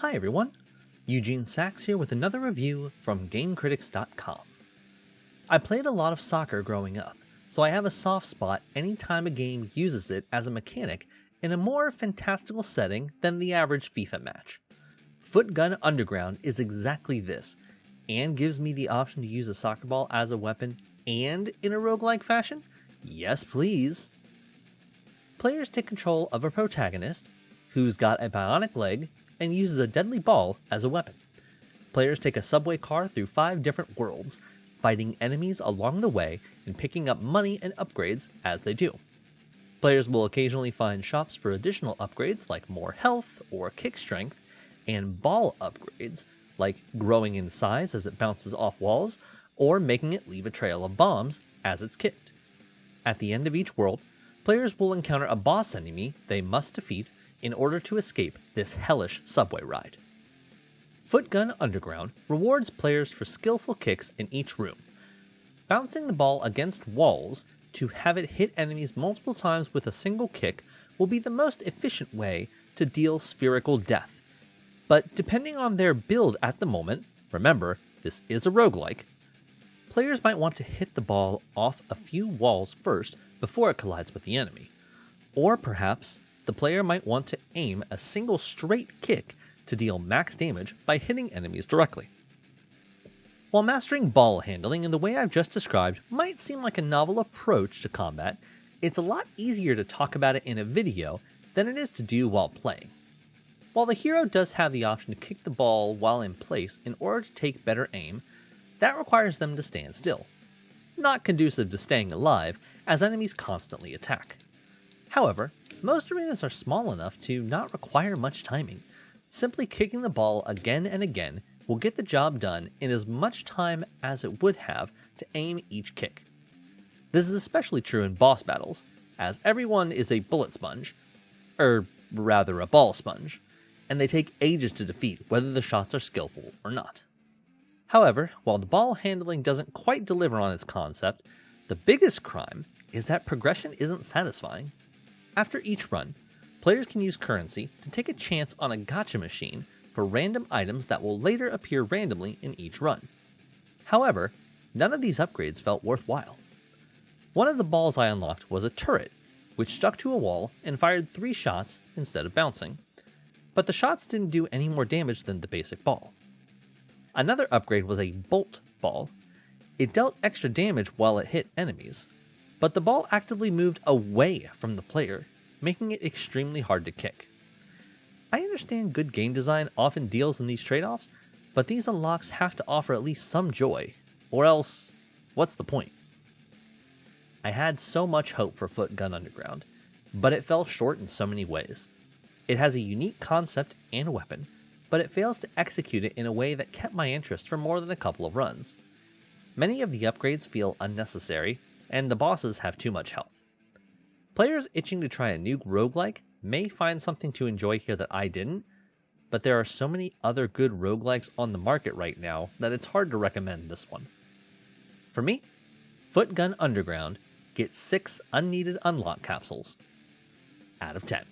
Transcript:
Hi everyone, Eugene Sachs here with another review from GameCritics.com. I played a lot of soccer growing up, so I have a soft spot anytime a game uses it as a mechanic in a more fantastical setting than the average FIFA match. Footgun Underground is exactly this, and gives me the option to use a soccer ball as a weapon and in a roguelike fashion? Yes please! Players take control of a protagonist, who's got a bionic leg, and uses a deadly ball as a weapon. Players take a subway car through 5 different worlds, fighting enemies along the way and picking up money and upgrades as they do. Players will occasionally find shops for additional upgrades like more health or kick strength, and ball upgrades like growing in size as it bounces off walls, or making it leave a trail of bombs as it's kicked. At the end of each world, players will encounter a boss enemy they must defeat in order to escape this hellish subway ride. Footgun Underground rewards players for skillful kicks in each room. Bouncing the ball against walls to have it hit enemies multiple times with a single kick will be the most efficient way to deal spherical death. But depending on their build at the moment, remember, this is a roguelike, players might want to hit the ball off a few walls first before it collides with the enemy. Or perhaps the player might want to aim a single straight kick to deal max damage by hitting enemies directly. While mastering ball handling in the way I've just described might seem like a novel approach to combat, it's a lot easier to talk about it in a video than it is to do while playing. While the hero does have the option to kick the ball while in place in order to take better aim, that requires them to stand still. Not conducive to staying alive, as enemies constantly attack. However, most arenas are small enough to not require much timing. Simply kicking the ball again and again will get the job done in as much time as it would have to aim each kick. This is especially true in boss battles, as everyone is a bullet sponge, or rather a ball sponge, and they take ages to defeat whether the shots are skillful or not. However, while the ball handling doesn't quite deliver on its concept, the biggest crime is that progression isn't satisfying. After each run, players can use currency to take a chance on a gacha machine for random items that will later appear randomly in each run. However, none of these upgrades felt worthwhile. One of the balls I unlocked was a turret, which stuck to a wall and fired 3 shots instead of bouncing, but the shots didn't do any more damage than the basic ball. Another upgrade was a bolt ball. It dealt extra damage while it hit enemies, but the ball actively moved away from the player, making it extremely hard to kick. I understand good game design often deals in these trade-offs, but these unlocks have to offer at least some joy, or else, what's the point? I had so much hope for Footgun Underground, but it fell short in so many ways. It has a unique concept and weapon, but it fails to execute it in a way that kept my interest for more than a couple of runs. Many of the upgrades feel unnecessary, and the bosses have too much health. Players itching to try a new roguelike may find something to enjoy here that I didn't, but there are so many other good roguelikes on the market right now that it's hard to recommend this one. For me, Footgun Underground gets 6 unneeded unlock capsules out of 10.